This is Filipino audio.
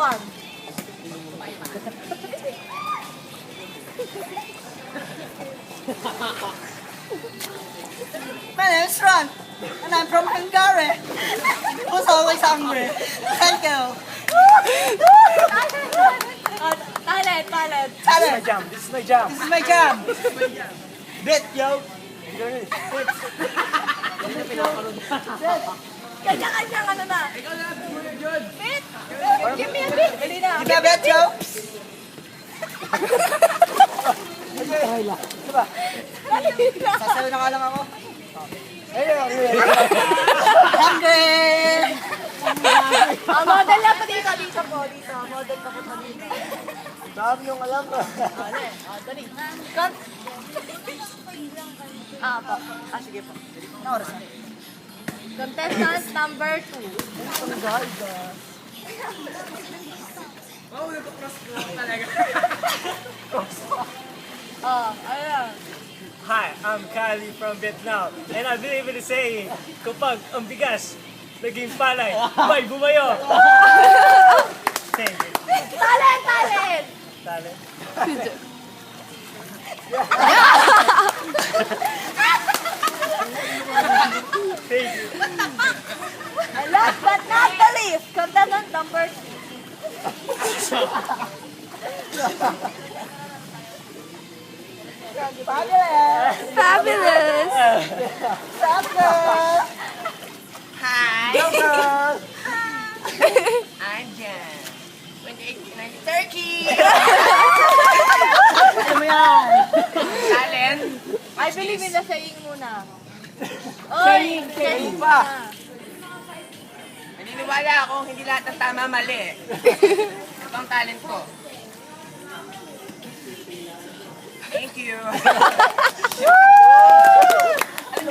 Japan. My name is Ron, and I'm from Hungary. Who's always hungry? Thank you. Talent. Talent. This is my jam. This is my jam. Bet, yo! Kanya-kanyang ano na. Bit! Give me a bit. Dali na. Give me a bet, Joe. Sasayaw na ka lang ako. Hungry! Model lang po dito. Dito po. Dito. Model pa po dito. Dami yung alam na. Dali. Po. Sige po. Ano oras na? Contestant number 2. Ayan. Hi, I'm Kylie from Vietnam. And I believe in the saying, kapag ang bigas naging palay, may bumayo. Thank you. Talent! Talent. Thank you. And last but not the least, contestant number 3. Fabulous! Fabulous! Hi! Welcome! I'm Jan. 2890 Turkey! Ano mo yan? Talent? I believe in the saying muna. Saying pa. muna. Naniniwala akong hindi lahat ng tama mali. Ito ang talent ko. Thank you.